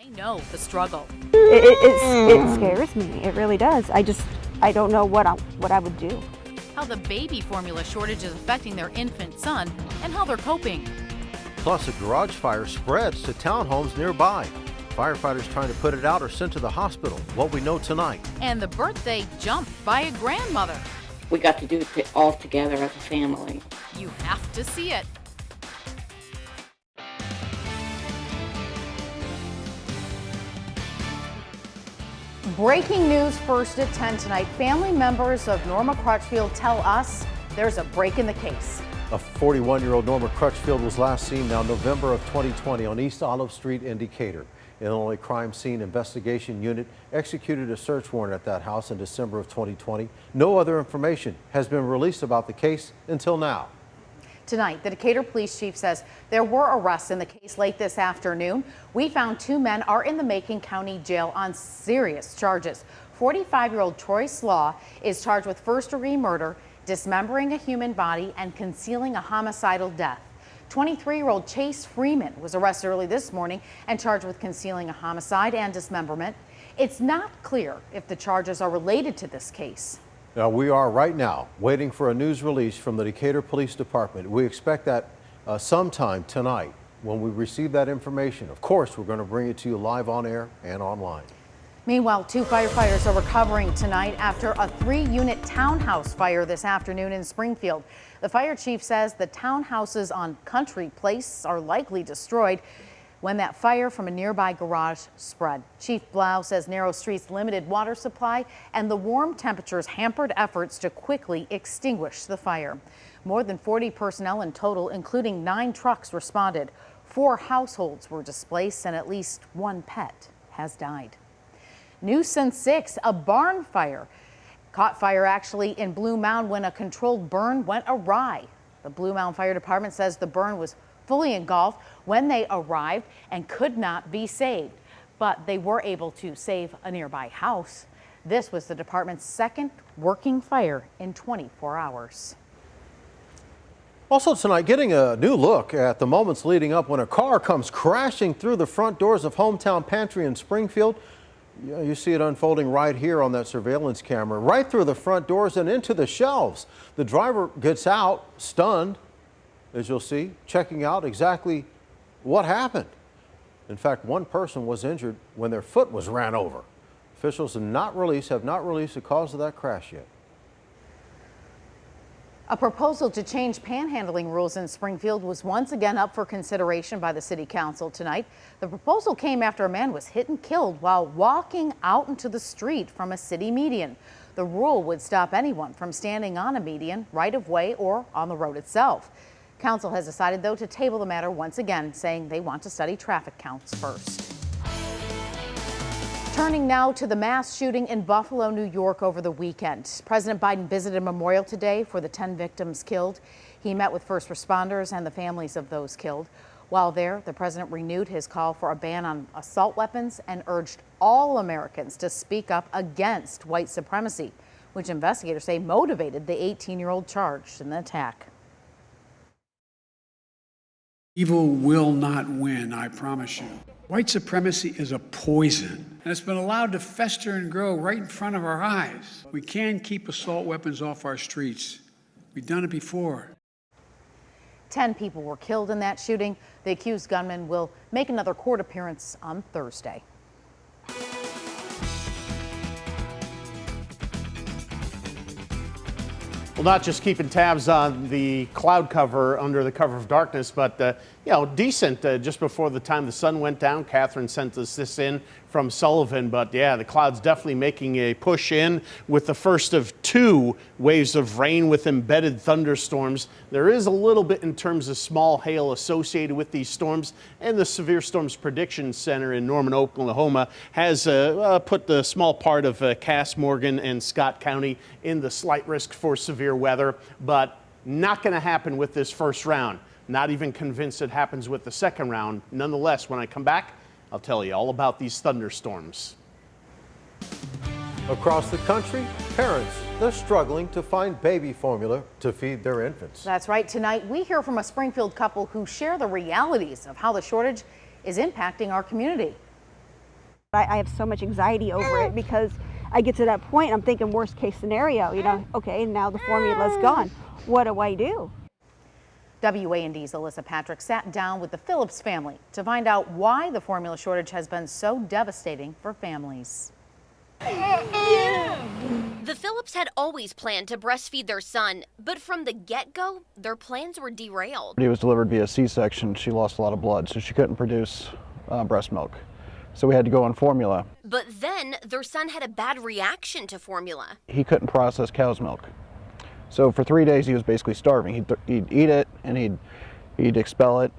They know the struggle. It scares me. It really does. I don't know what I would do. How the baby formula shortage is affecting their infant son and how they're coping. Plus, a garage fire spreads to townhomes nearby. Firefighters trying to put it out are sent to the hospital. What we know tonight. And the birthday jump by a grandmother. We got to do it all together as a family. You have to see it. Breaking news first at 10 tonight. Family members of Norma Crutchfield tell us there's a break in the case. A 41-year-old Norma Crutchfield was last seen now November of 2020 on East Olive Street in Decatur. Illinois Crime Scene Investigation Unit executed a search warrant at that house in December of 2020. No other information has been released about the case until now. Tonight, the Decatur police chief says there were arrests in the case late this afternoon. We found 2 men are in the Macon County Jail on serious charges. 45-year-old Troy Slaw is charged with first-degree murder, dismembering a human body, and concealing a homicidal death. 23-year-old Chase Freeman was arrested early this morning and charged with concealing a homicide and dismemberment. It's not clear if the charges are related to this case. Now, we are right now waiting for a news release from the Decatur Police Department. We expect that sometime tonight. When we receive that information, of course, we're going to bring it to you live on air and online. Meanwhile, 2 firefighters are recovering tonight after a 3-unit townhouse fire this afternoon in Springfield. The fire chief says the townhouses on Country Place are likely destroyed when that fire from a nearby garage spread. Chief Blau says narrow streets limited water supply and the warm temperatures hampered efforts to quickly extinguish the fire. More than 40 personnel in total, including 9 trucks, responded. 4 households were displaced and at least 1 pet has died. News since 6, a barn fire caught fire actually in Blue Mound when a controlled burn went awry. The Blue Mound Fire Department says the burn was fully engulfed when they arrived and could not be saved, but they were able to save a nearby house. This was the department's 2nd working fire in 24 hours. Also tonight, getting a new look at the moments leading up when a car comes crashing through the front doors of Hometown Pantry in Springfield. Yeah, you see it unfolding right here on that surveillance camera, right through the front doors and into the shelves. The driver gets out, stunned, as you'll see, checking out exactly what happened. In fact, 1 person was injured when their foot was ran over. Officials have not released the cause of that crash yet. A proposal to change panhandling rules in Springfield was once again up for consideration by the city council tonight. The proposal came after a man was hit and killed while walking out into the street from a city median. The rule would stop anyone from standing on a median, right of way, or on the road itself. Council has decided, though, to table the matter once again, saying they want to study traffic counts first. Turning now to the mass shooting in Buffalo, New York over the weekend. President Biden visited a memorial today for the 10 victims killed. He met with first responders and the families of those killed. While there, the president renewed his call for a ban on assault weapons and urged all Americans to speak up against white supremacy, which investigators say motivated the 18-year-old charged in the attack. Evil will not win, I promise you. White supremacy is a poison, and it's been allowed to fester and grow right in front of our eyes. We can keep assault weapons off our streets. We've done it before. 10 people were killed in that shooting. The accused gunman will make another court appearance on Thursday. Well, not just keeping tabs on the cloud cover under the cover of darkness, but, decent just before the time the sun went down. Catherine sent us this in from Sullivan, but yeah, the clouds definitely making a push in with the first of 2 waves of rain with embedded thunderstorms. There is a little bit in terms of small hail associated with these storms, and the Severe Storms Prediction Center in Norman, Oklahoma has put the small part of Cass, Morgan, and Scott County in the slight risk for severe weather, but not going to happen with this first round. Not even convinced it happens with the second round. Nonetheless, when I come back, I'll tell you all about these thunderstorms. Across the country, parents, they're struggling to find baby formula to feed their infants. That's right. Tonight, we hear from a Springfield couple who share the realities of how the shortage is impacting our community. I have so much anxiety over it because I get to that point, I'm thinking worst case scenario, you know, okay, now the formula's gone. What do I do? WAND's Alyssa Patrick sat down with the Phillips family to find out why the formula shortage has been so devastating for families. The Phillips had always planned to breastfeed their son, but from the get-go, their plans were derailed. He was delivered via C-section. She lost a lot of blood, so she couldn't produce breast milk. So we had to go on formula. But then their son had a bad reaction to formula. He couldn't process cow's milk. So for 3 days he was basically starving. He'd eat it and he'd expel it.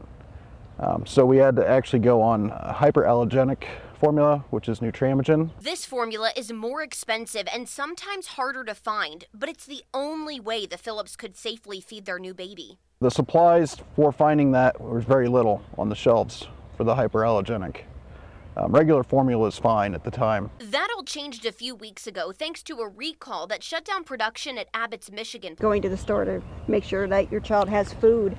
So we had to actually go on hyperallergenic formula, which is Nutramigen. This formula is more expensive and sometimes harder to find, but it's the only way the Phillips could safely feed their new baby. The supplies for finding that was very little on the shelves for the hyperallergenic. Regular formula is fine at the time. That all changed a few weeks ago thanks to a recall that shut down production at Abbott's Michigan. Going to the store to make sure that your child has food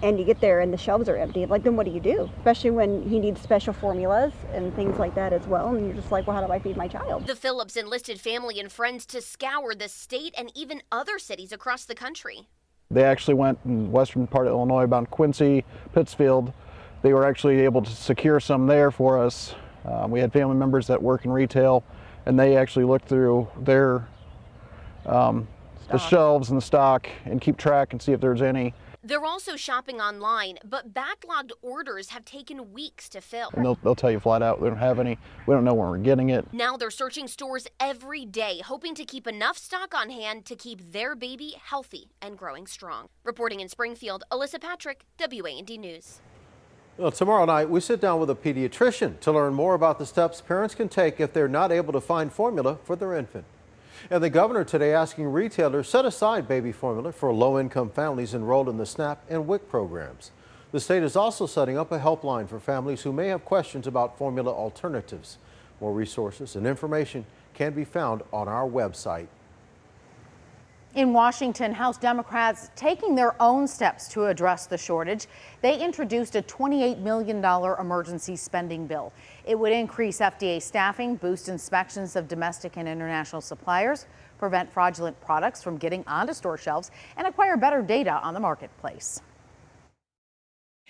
and you get there and the shelves are empty, like then what do you do? Especially when he needs special formulas and things like that as well, and you're just like, well, how do I feed my child? The Phillips enlisted family and friends to scour the state and even other cities across the country. They actually went in western part of Illinois, about Quincy, Pittsfield. They were actually able to secure some there for us. We had family members that work in retail, and they actually looked through their the shelves and the stock and keep track and see if there's any. They're also shopping online, but backlogged orders have taken weeks to fill. And they'll tell you flat out, we don't have any. We don't know when we're getting it. Now they're searching stores every day, hoping to keep enough stock on hand to keep their baby healthy and growing strong. Reporting in Springfield, Alyssa Patrick, WAND News. Well, tomorrow night, we sit down with a pediatrician to learn more about the steps parents can take if they're not able to find formula for their infant. And the governor today asking retailers set aside baby formula for low-income families enrolled in the SNAP and WIC programs. The state is also setting up a helpline for families who may have questions about formula alternatives. More resources and information can be found on our website. In Washington, House Democrats taking their own steps to address the shortage. They introduced a $28 million emergency spending bill. It would increase FDA staffing, boost inspections of domestic and international suppliers, prevent fraudulent products from getting onto store shelves, and acquire better data on the marketplace.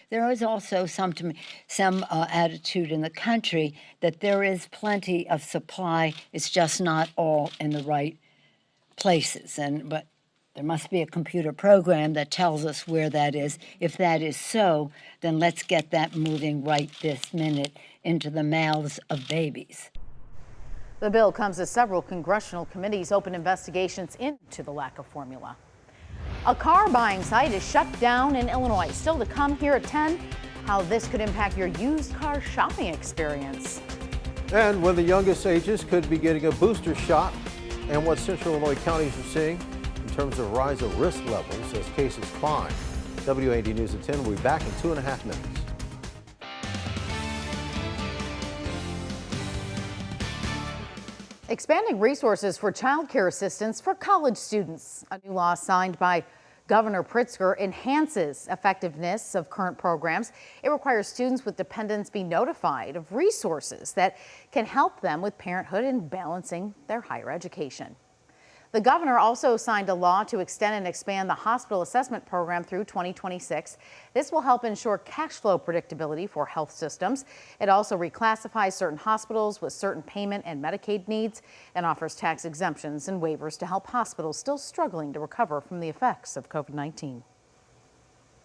There is also some attitude in the country that there is plenty of supply. It's just not all in the right places, but there must be a computer program that tells us where that is. If that is so, then let's get that moving right this minute into the mouths of babies. The bill comes as several congressional committees open investigations into the lack of formula. A car buying site is shut down in Illinois. Still to come here at 10, how this could impact your used car shopping experience. And when the youngest ages could be getting a booster shot, and what Central Illinois counties are seeing in terms of rise of risk levels as cases climb. WAND News at 10 will be back in 2.5 minutes. Expanding resources for child care assistance for college students. A new law signed by Governor Pritzker enhances effectiveness of current programs. It requires students with dependents be notified of resources that can help them with parenthood and balancing their higher education. The governor also signed a law to extend and expand the hospital assessment program through 2026. This will help ensure cash flow predictability for health systems. It also reclassifies certain hospitals with certain payment and Medicaid needs and offers tax exemptions and waivers to help hospitals still struggling to recover from the effects of COVID-19.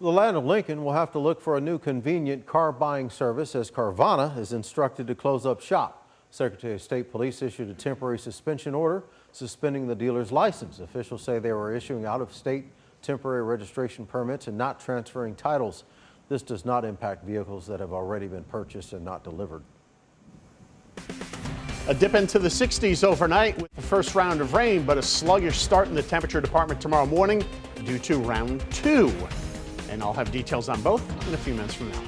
The land of Lincoln will have to look for a new convenient car buying service as Carvana is instructed to close up shop. Secretary of State Police issued a temporary suspension order suspending the dealer's license. Officials say they were issuing out-of-state temporary registration permits and not transferring titles. This does not impact vehicles that have already been purchased and not delivered. A dip into the 60s overnight with the first round of rain, but a sluggish start in the temperature department tomorrow morning due to round 2. And I'll have details on both in a few minutes from now.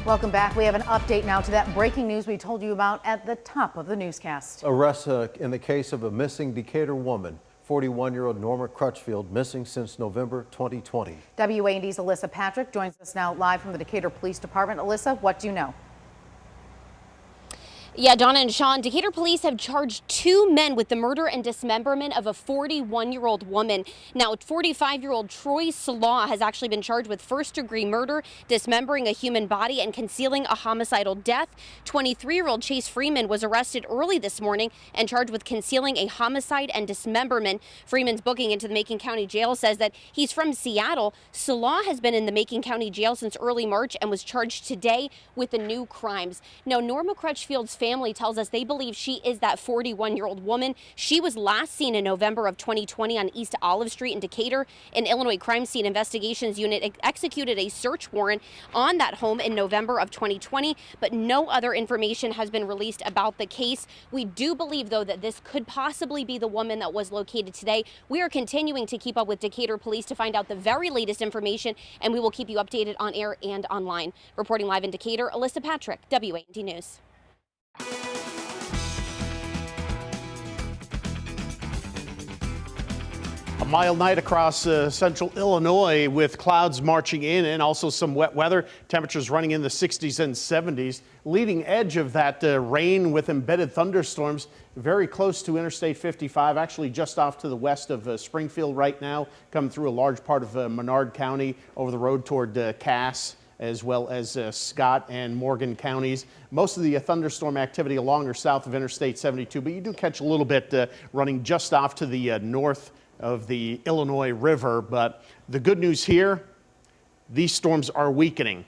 Welcome back. We have an update now to that breaking news we told you about at the top of the newscast. Arrests in the case of a missing Decatur woman. 41-year-old Norma Crutchfield, missing since November 2020. WAND's Alyssa Patrick joins us now live from the Decatur Police Department. Alyssa, what do you know? Yeah, Donna and Sean, Decatur police have charged 2 men with the murder and dismemberment of a 41-year-old woman. Now, 45-year-old Troy Slaw has actually been charged with first-degree murder, dismembering a human body, and concealing a homicidal death. 23-year-old Chase Freeman was arrested early this morning and charged with concealing a homicide and dismemberment. Freeman's booking into the Macon County Jail says that he's from Seattle. Slaw has been in the Macon County Jail since early March and was charged today with the new crimes. Now, Norma Crutchfield's family tells us they believe she is that 41-year-old woman. She was last seen in November of 2020 on East Olive Street in Decatur. An Illinois Crime Scene Investigations Unit executed a search warrant on that home in November of 2020, but no other information has been released about the case. We do believe, though, that this could possibly be the woman that was located today. We are continuing to keep up with Decatur police to find out the very latest information, and we will keep you updated on air and online. Reporting live in Decatur, Alyssa Patrick, WAND News. A mild night across central Illinois with clouds marching in and also some wet weather. Temperatures running in the 60s and 70s. Leading edge of that rain with embedded thunderstorms very close to Interstate 55, actually just off to the west of Springfield right now, coming through a large part of Menard County over the road toward Cass, as well as Scott and Morgan counties. Most of the thunderstorm activity along or south of Interstate 72, but you do catch a little bit running just off to the north of the Illinois River. But the good news here, these storms are weakening.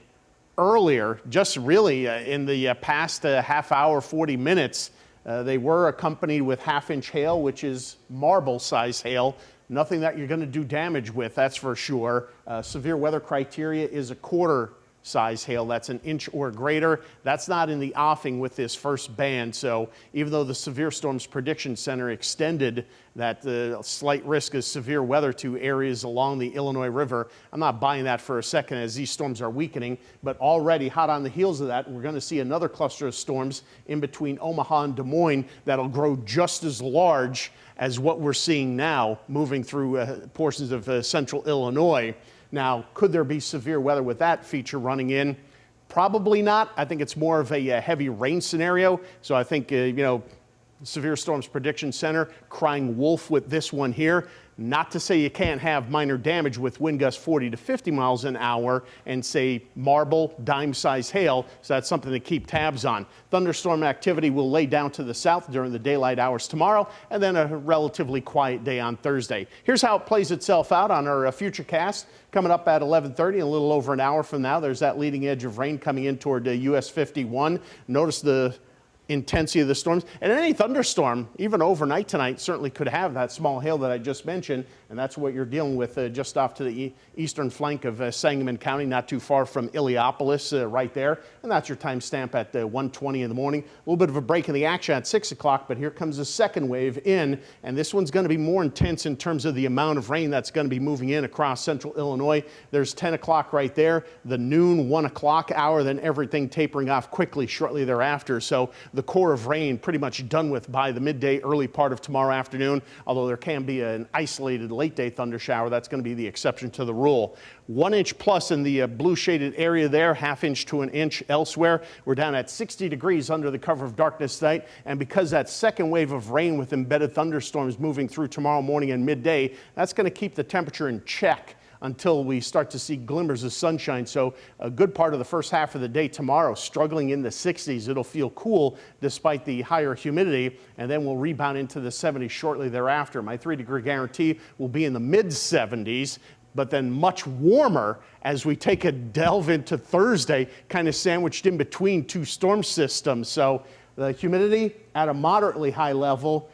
Earlier, just really in the past half hour, 40 minutes, they were accompanied with half-inch hail, which is marble-size hail. Nothing that you're going to do damage with, that's for sure. Severe weather criteria is a quarter-size hail. That's an inch or greater. That's not in the offing with this first band. So even though the Severe Storms Prediction Center extended that slight risk of severe weather to areas along the Illinois River, I'm not buying that for a second as these storms are weakening. But already hot on the heels of that, we're going to see another cluster of storms in between Omaha and Des Moines that'll grow just as large as what we're seeing now moving through portions of central Illinois. Now, could there be severe weather with that feature running in? Probably not. I think it's more of a heavy rain scenario. So I think, Severe Storms Prediction Center crying wolf with this one here. Not to say you can't have minor damage with wind gusts 40 to 50 miles an hour and say marble, dime-sized hail, so that's something to keep tabs on. Thunderstorm activity will lay down to the south during the daylight hours tomorrow, and then a relatively quiet day on Thursday. Here's how it plays itself out on our Futurecast. Coming up at 11:30, a little over an hour from now, there's that leading edge of rain coming in toward US 51. Notice the intensity of the storms, and any thunderstorm, even overnight tonight, certainly could have that small hail that I just mentioned, and that's what you're dealing with just off to the eastern flank of Sangamon County, not too far from Illiopolis right there, and that's your time stamp at 1:20 in the morning. A little bit of a break in the action at 6 o'clock, but here comes a second wave in, and this one's going to be more intense in terms of the amount of rain that's going to be moving in across central Illinois. There's 10 o'clock right there, the noon, 1 o'clock hour, then everything tapering off quickly shortly thereafter. So the core of rain pretty much done with by the midday, early part of tomorrow afternoon, although there can be an isolated late day thunder shower. That's going to be the exception to the rule. 1 inch plus in the blue shaded area there, ½ inch to an inch elsewhere. We're down at 60 degrees under the cover of darkness tonight, and because that second wave of rain with embedded thunderstorms moving through tomorrow morning and midday, that's going to keep the temperature in check until we start to see glimmers of sunshine. So a good part of the first half of the day tomorrow, struggling in the 60s. It'll feel cool despite the higher humidity, and then we'll rebound into the 70s shortly thereafter. My 3-degree guarantee will be in the mid-70s, but then much warmer as we take a delve into Thursday, kind of sandwiched in between two storm systems. So the humidity at a moderately high level.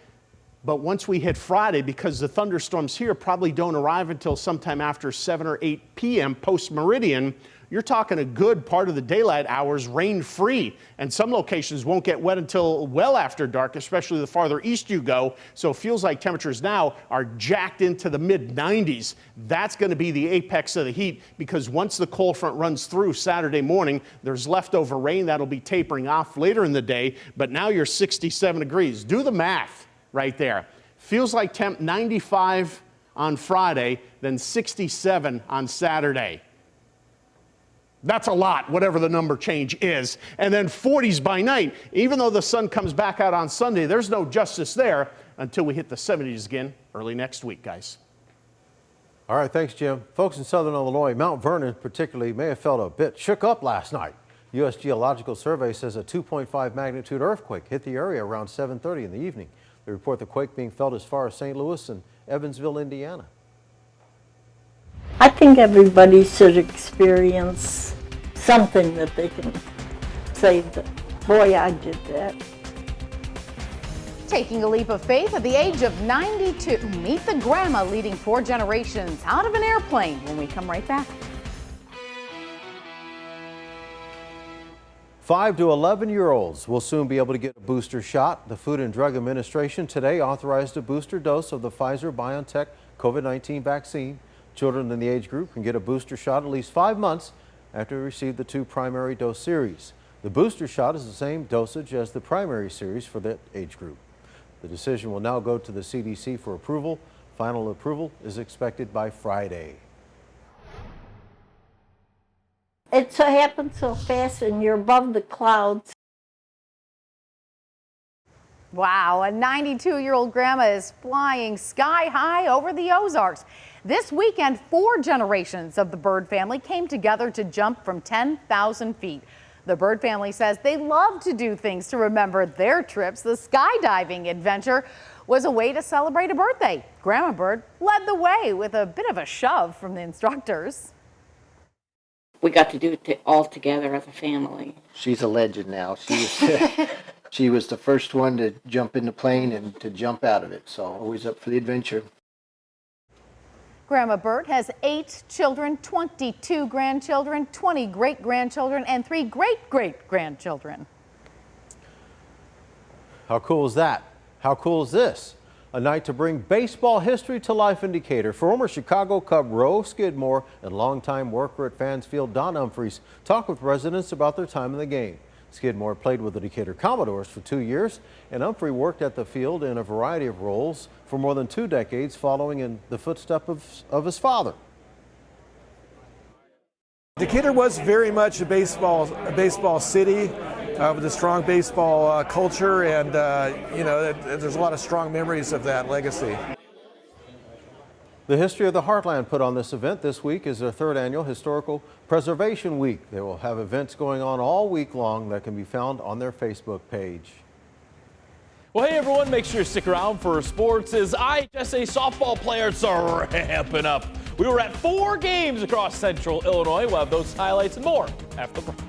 But once we hit Friday, because the thunderstorms here probably don't arrive until sometime after 7 or 8 p.m. post-meridian, you're talking a good part of the daylight hours rain-free. And some locations won't get wet until well after dark, especially the farther east you go. So it feels like temperatures now are jacked into the mid-90s. That's going to be the apex of the heat, because once the cold front runs through Saturday morning, there's leftover rain that'll be tapering off later in the day. But now you're 67 degrees. Do the math right there. Feels like temp 95 on Friday, then 67 on Saturday. That's a lot, whatever the number change is. And then 40s by night. Even though the sun comes back out on Sunday, there's no justice there until we hit the 70s again early next week, guys. All right, thanks, Jim. Folks in southern Illinois, Mount Vernon particularly, may have felt a bit shook up last night. U.S. Geological Survey says a 2.5 magnitude earthquake hit the area around 7:30 in the evening. They report the quake being felt as far as St. Louis and Evansville, Indiana. I think everybody should experience something that they can say that, boy, I did that. Taking a leap of faith at the age of 92. Meet the grandma leading 4 generations out of an airplane when we come right back. 5 to 11-year-olds will soon be able to get a booster shot. The Food and Drug Administration today authorized a booster dose of the Pfizer-BioNTech COVID-19 vaccine. Children in the age group can get a booster shot at least 5 months after they receive the 2 primary dose series. The booster shot is the same dosage as the primary series for that age group. The decision will now go to the CDC for approval. Final approval is expected by Friday. It so happened so fast and you're above the clouds. Wow, a 92-year-old grandma is flying sky high over the Ozarks. This weekend, 4 generations of the Bird family came together to jump from 10,000 feet. The Bird family says they love to do things to remember their trips. The skydiving adventure was a way to celebrate a birthday. Grandma Bird led the way with a bit of a shove from the instructors. We got to do it all together as a family. She's a legend now. She was the first one to jump in the plane and to jump out of it, so always up for the adventure. Grandma Bird has 8 children, 22 grandchildren, 20 great-grandchildren, and 3 great-great-grandchildren. How cool is that? How cool is this? A night to bring baseball history to life in Decatur. Former Chicago Cub Roe Skidmore and longtime worker at Fans Field Don Humphreys talked with residents about their time in the game. Skidmore played with the Decatur Commodores for 2 years, and Humphrey worked at the field in a variety of roles for more than 2 decades, following in the footsteps of his father. Decatur was very much a baseball city with a strong baseball culture, and there's a lot of strong memories of that legacy. The History of the Heartland put on this event this week is their 3rd annual Historical Preservation Week. They will have events going on all week long that can be found on their Facebook page. Well, hey everyone, make sure you stick around for sports as IHSA softball players are ramping up. We were at 4 games across Central Illinois. We'll have those highlights and more after the break.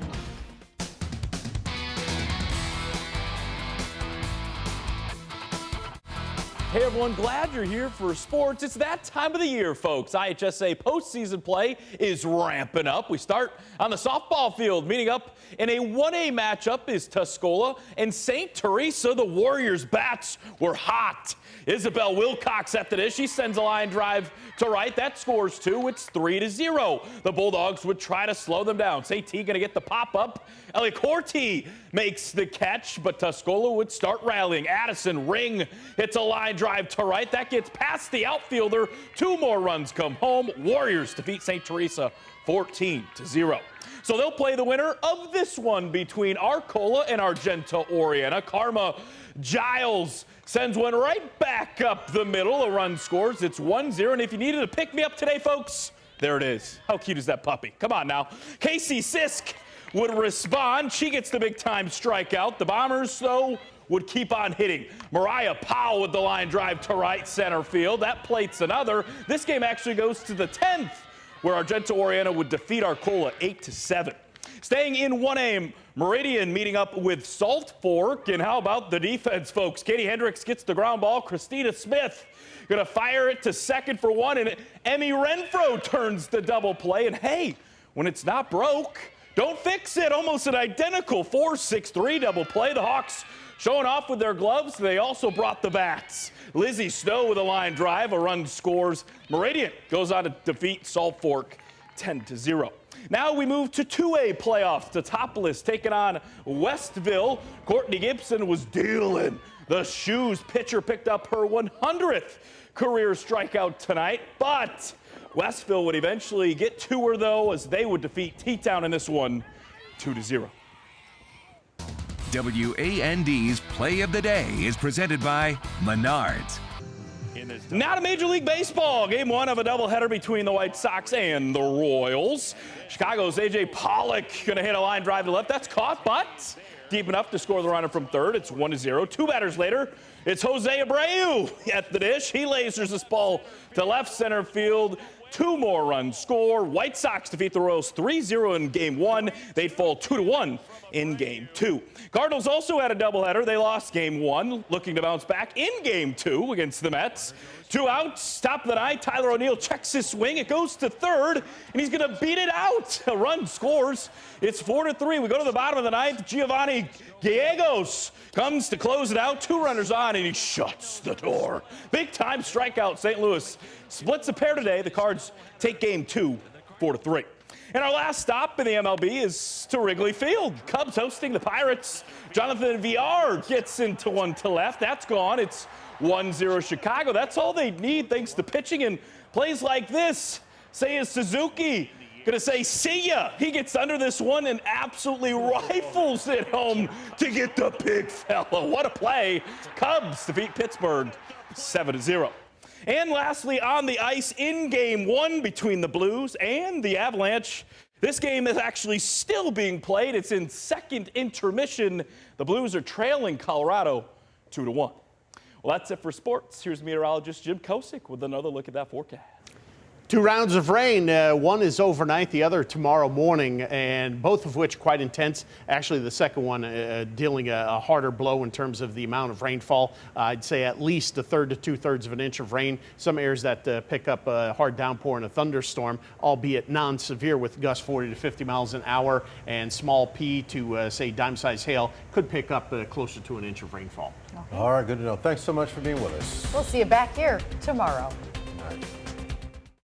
Hey everyone, glad you're here for sports. It's that time of the year, folks. IHSA postseason play is ramping up. We start on the softball field. Meeting up in a 1A matchup is Tuscola and St. Teresa. The Warriors' bats were hot. Isabel Wilcox at the dish. She sends a line drive to right. That scores 2. It's 3-0. The Bulldogs would try to slow them down. St. T going to get the pop-up. Ellie Corti makes the catch, but Tuscola would start rallying. Addison Ring hits a line drive to right. That gets past the outfielder. 2 more runs come home. Warriors defeat St. Teresa 14-0. So they'll play the winner of this one between Arcola and Argenta Oriana. Karma Giles sends one right back up the middle. A run scores. It's 1-0. And if you needed to pick me up today, folks, there it is. How cute is that puppy? Come on now. Casey Sisk would respond. She gets the big-time strikeout. The Bombers, though, would keep on hitting. Mariah Powell with the line drive to right center field. That plates another. This game actually goes to the 10th, where Argenta Oriana would defeat Arcola 8-7. Staying in 1A, Meridian meeting up with Salt Fork. And how about the defense, folks? Katie Hendricks gets the ground ball. Christina Smith gonna fire it to second for 1, and Emmy Renfro turns the double play. And hey, when it's not broke, don't fix it. Almost an identical 4-6-3 double play. The Hawks showing off with their gloves. They also brought the bats. Lizzie Snow with a line drive. A run scores. Meridian goes on to defeat Salt Fork 10-0. Now we move to 2A playoffs. Totopolis taking on Westville. Courtney Gibson was dealing The Shoes pitcher picked up her 100th career strikeout tonight, but Westville would eventually get to her, though, as they would defeat T-Town in this one 2-0. WAND's Play of the Day is presented by Menards. Now to Major League Baseball. Game 1 of a doubleheader between the White Sox and the Royals. Chicago's A.J. Pollock going to hit a line drive to left. That's caught, but deep enough to score the runner from third. It's 1-0. 2 batters later, it's Jose Abreu at the dish. He lasers this ball to left center field. 2 more runs score. White Sox defeat the Royals 3-0 in Game 1. They'd fall 2-1 in Game 2. Cardinals also had a doubleheader. They lost Game 1, looking to bounce back in Game 2 against the Mets. 2 outs, top of the ninth. Tyler O'Neill checks his swing. It goes to third, and he's going to beat it out. A run scores. It's 4-3. We go to the bottom of the ninth. Giovanni Gallegos comes to close it out. 2 runners on, and he shuts the door. Big-time strikeout. St. Louis splits a pair today. The Cards take Game 2, 4-3. And our last stop in the MLB is to Wrigley Field. Cubs hosting the Pirates. Jonathan Villar gets into one to left. That's gone. It's 1-0 Chicago. That's all they need thanks to pitching and plays like this. Seiya Suzuki gonna say, see ya. He gets under this one and absolutely rifles it home to get the big fella. What a play. Cubs defeat Pittsburgh 7-0. And lastly, on the ice in Game 1 between the Blues and the Avalanche, this game is actually still being played. It's in second intermission. The Blues are trailing Colorado 2-1. Well, that's it for sports. Here's meteorologist Jim Kosick with another look at that forecast. 2 rounds of rain. One is overnight, the other tomorrow morning, and both of which quite intense. Actually, the second one dealing a harder blow in terms of the amount of rainfall. I'd say at least 1/3 to 2/3 of an inch of rain. Some areas that pick up a hard downpour and a thunderstorm, albeit non-severe with gusts 40 to 50 miles an hour, and small P to say dime-sized hail could pick up closer to an inch of rainfall. All right, good to know. Thanks so much for being with us. We'll see you back here tomorrow.